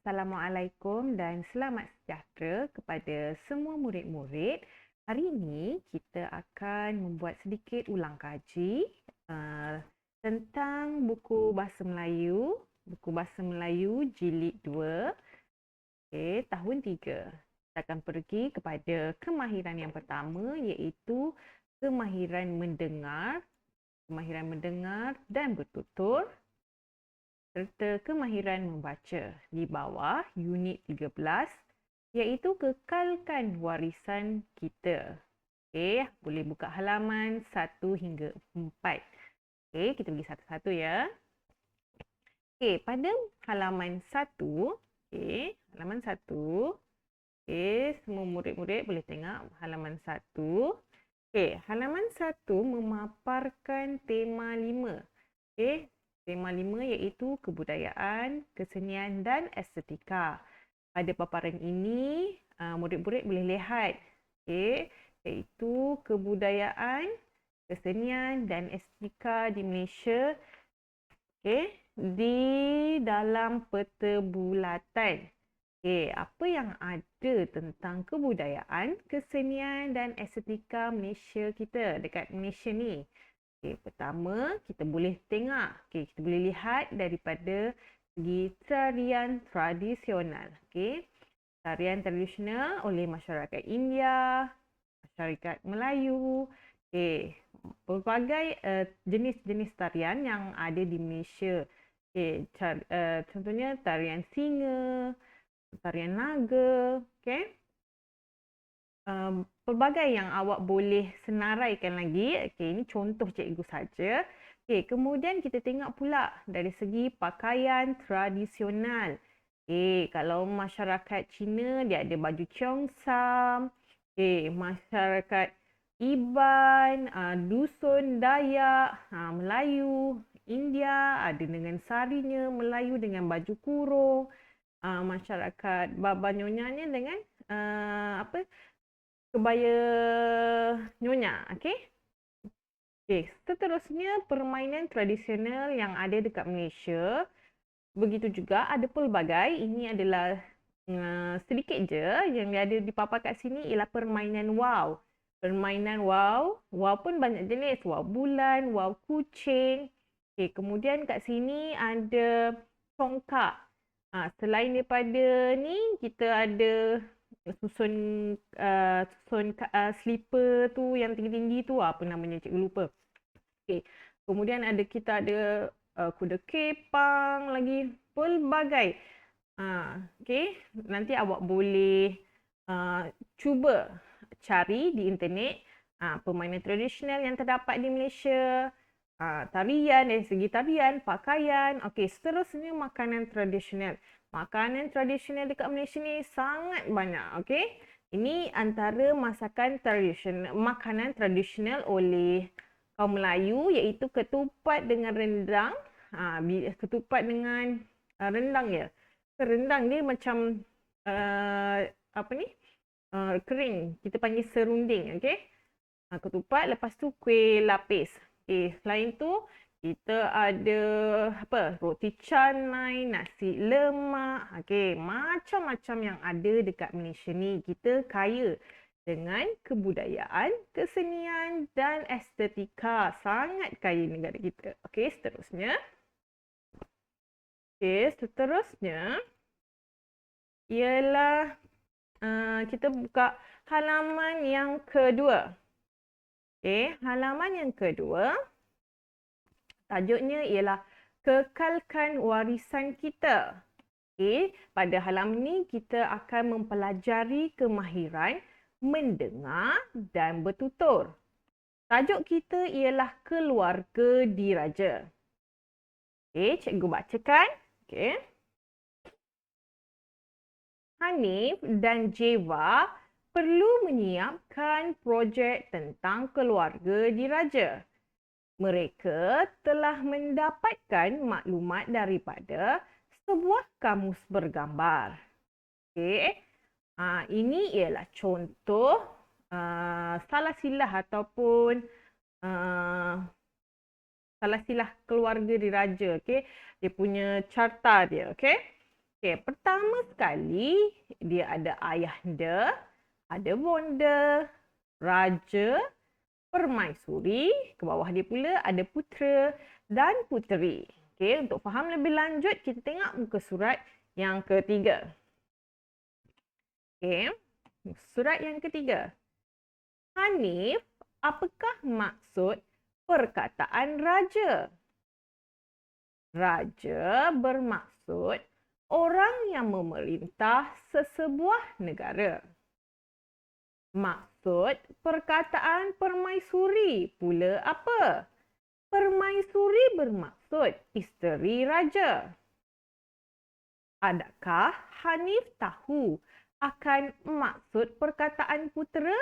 Assalamualaikum dan selamat sejahtera kepada semua murid-murid. Hari ini kita akan membuat sedikit ulang kaji tentang buku Bahasa Melayu Jilid 2, tahun 3. Kita akan pergi kepada kemahiran yang pertama, iaitu kemahiran mendengar dan bertutur, serta kemahiran membaca di bawah unit 13, iaitu kekalkan warisan kita. Boleh buka halaman 1 hingga 4. Kita pergi satu-satu ya. Pada halaman 1, halaman 1, semua murid-murid boleh tengok halaman 1. Halaman 1 memaparkan tema 5. Tema 5 iaitu kebudayaan, kesenian dan estetika. Pada paparan ini, murid-murid boleh lihat, iaitu kebudayaan, kesenian dan estetika di Malaysia, di dalam peta bulatan. Apa yang ada tentang kebudayaan, kesenian dan estetika Malaysia kita dekat Malaysia ni? Pertama, kita boleh tengok, kita boleh lihat daripada segi tarian tradisional. Tarian tradisional oleh masyarakat India, masyarakat Melayu, pelbagai jenis-jenis tarian yang ada di Malaysia. Contohnya tarian singa, tarian naga, pelbagai yang awak boleh senaraikan lagi. Ini contoh cikgu saja. Kemudian kita tengok pula dari segi pakaian tradisional. Kalau masyarakat Cina, dia ada baju Cheongsam. Masyarakat Iban, dusun Dayak, Melayu, India ada dengan sarinya, Melayu dengan baju kurung. Masyarakat Babanyonyanya dengan kebaya nyonya. Seterusnya, permainan tradisional yang ada dekat Malaysia. Begitu juga ada pelbagai. Ini adalah sedikit je yang ada dipaparkan kat sini ialah permainan wow. Permainan wow. Wow pun banyak jenis. Wow bulan, wow kucing. Kemudian kat sini ada congkak. Selain daripada ni, kita ada susun slipper tu yang tinggi-tinggi tu, apa namanya cikgu lupa. Kemudian kita ada kuda kepang lagi, pelbagai. Nanti awak boleh cuba cari di internet permainan tradisional yang terdapat di Malaysia, tarian, dari segi tarian, pakaian. Seterusnya makanan tradisional. Makanan tradisional dekat Malaysia ni sangat banyak. Ini antara masakan tradisional, makanan tradisional oleh kaum Melayu, iaitu ketupat dengan rendang. Ketupat dengan rendang ya. Rendang dia macam kering. Kita panggil serunding. Ketupat, lepas tu kuih lapis. Selain tu, kita ada roti canai, nasi lemak. Macam-macam yang ada dekat Malaysia ni. Kita kaya dengan kebudayaan, kesenian dan estetika. Sangat kaya negara kita. Seterusnya. Seterusnya ialah kita buka halaman yang kedua. Halaman yang kedua, tajuknya ialah kekalkan warisan kita. Pada halaman ini kita akan mempelajari kemahiran mendengar dan bertutur. Tajuk kita ialah keluarga diraja. Cikgu bacakan. Hanif dan Jeva perlu menyiapkan projek tentang keluarga diraja. Mereka telah mendapatkan maklumat daripada sebuah kamus bergambar. Ini ialah contoh salah silah ataupun salah silah keluarga diraja. Dia punya carta dia. Okey, pertama sekali dia ada ayahanda, ada bonda, raja, permaisuri, ke bawah dia pula ada putera dan puteri. Okey, untuk faham lebih lanjut kita tengok muka surat yang ketiga. Okey, surat yang ketiga. Hanif, apakah maksud perkataan raja? Raja bermaksud orang yang memerintah sesebuah negara. Maksud perkataan permaisuri pula apa? Permaisuri bermaksud isteri raja. Adakah Hanif tahu akan maksud perkataan putera?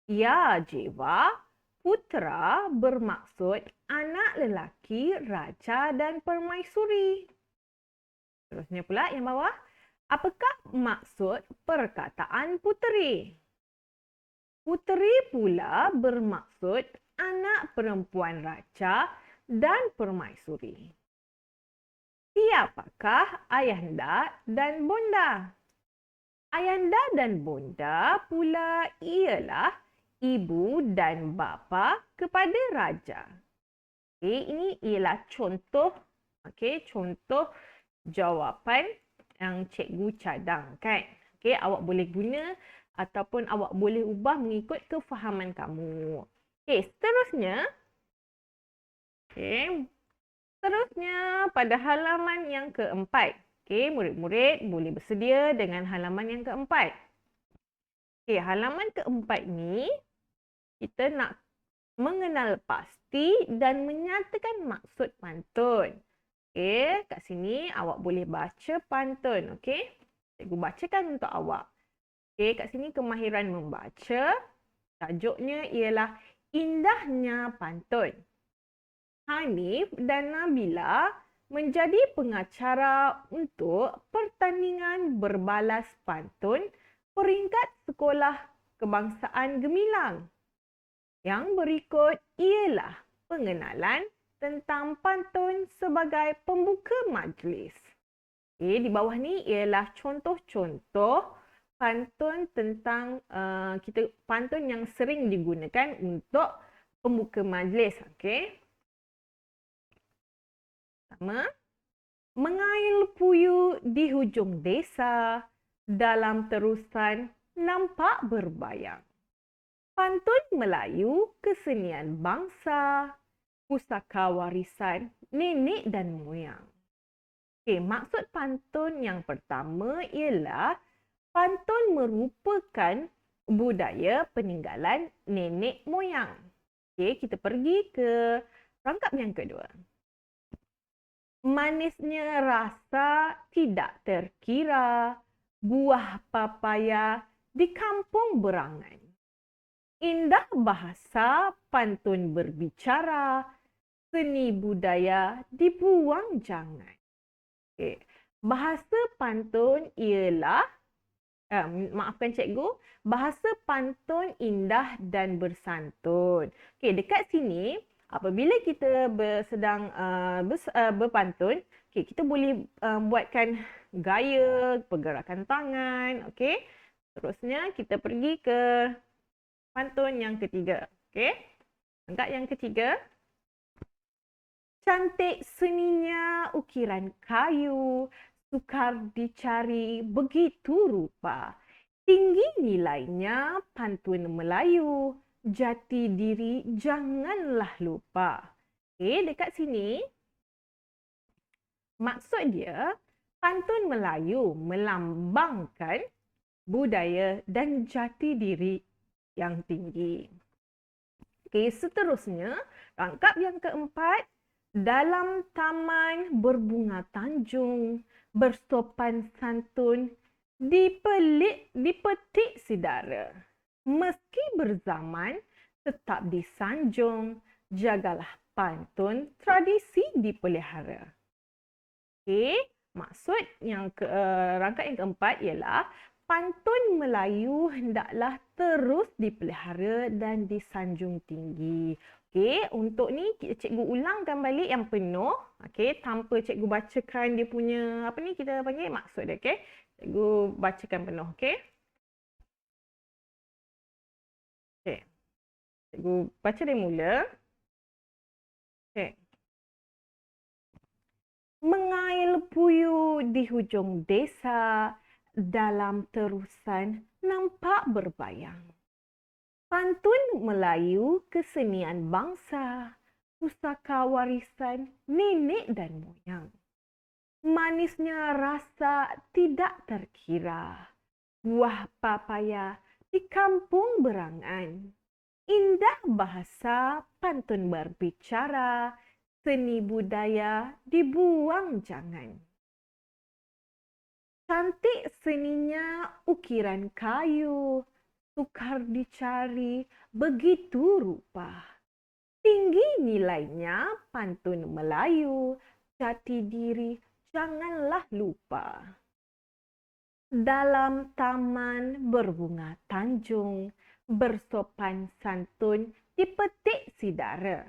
Ya, Jiwa. Putera bermaksud anak lelaki raja dan permaisuri. Terusnya pula yang bawah. Apakah maksud perkataan puteri? Puteri pula bermaksud anak perempuan raja dan permaisuri. Siapakah ayahanda dan bonda? Ayahanda dan bonda pula ialah ibu dan bapa kepada raja. Okey, ini ialah contoh, contoh jawapan yang cikgu cadangkan. Okey, awak boleh guna ataupun awak boleh ubah mengikut kefahaman kamu. Okey, seterusnya. Seterusnya pada halaman yang keempat. Okey, murid-murid boleh bersedia dengan halaman yang keempat. Okey, halaman keempat ni kita nak mengenal pasti dan menyatakan maksud pantun. Okey, kat sini awak boleh baca pantun. Okey, cikgu bacakan untuk awak. Okey, kat sini kemahiran membaca. Tajuknya ialah Indahnya Pantun. Hanif dan Nabila menjadi pengacara untuk pertandingan berbalas pantun peringkat sekolah kebangsaan Gemilang. Yang berikut ialah pengenalan tentang pantun sebagai pembuka majlis. Di bawah ni ialah contoh-contoh pantun tentang pantun yang sering digunakan untuk pembuka majlis. Pertama, mengail puyuh di hujung desa, dalam terusan nampak berbayang. Pantun Melayu kesenian bangsa, pusaka warisan nenek dan moyang. Maksud pantun yang pertama ialah pantun merupakan budaya peninggalan nenek moyang. Kita pergi ke rangkap yang kedua. Manisnya rasa tidak terkira, buah papaya di kampung Berangan. Indah bahasa pantun berbicara, seni budaya dibuang jangan. Bahasa pantun ialah, maafkan cikgu, bahasa pantun indah dan bersantun. Dekat sini, apabila kita sedang berpantun, kita boleh buatkan gaya, pergerakan tangan. Terusnya kita pergi ke pantun yang ketiga. Angkat yang ketiga. Cantik seninya ukiran kayu, sukar dicari begitu rupa. Tinggi nilainya pantun Melayu, jati diri janganlah lupa. Dekat sini, maksud dia pantun Melayu melambangkan budaya dan jati diri yang tinggi. Seterusnya, rangkap yang keempat. Dalam taman berbunga tanjung, bersopan santun, dipetik sidara. Meski berzaman, tetap disanjung, jagalah pantun, tradisi dipelihara. Maksud yang rangkap yang keempat ialah pantun Melayu hendaklah terus dipelihara dan disanjung tinggi. Okey, untuk ni cikgu ulangkan balik yang penuh, okey, tanpa cikgu bacakan dia punya apa ni kita panggil maksud dia, okey. Cikgu bacakan penuh, okey. Okey. Cikgu baca dari mula. Okey. Mengail puyuh di hujung desa, dalam terusan nampak berbayang. Pantun Melayu kesenian bangsa, pusaka warisan nenek dan moyang. Manisnya rasa tidak terkira, buah papaya di kampung Berangan. Indah bahasa pantun berbicara, seni budaya dibuang jangan. Cantik seninya ukiran kayu, sukar dicari begitu rupa. Tinggi nilainya pantun Melayu, jati diri janganlah lupa. Dalam taman berbunga tanjung, bersopan santun dipetik sidara.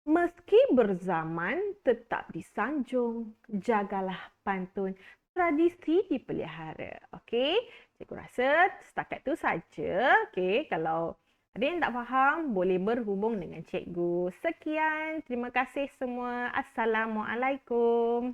Meski berzaman tetap disanjung, jagalah pantun tradisi dipelihara. Okey, cikgu rasa setakat tu saja. Okey, kalau ada yang tak faham boleh berhubung dengan cikgu. Sekian, terima kasih semua. Assalamualaikum.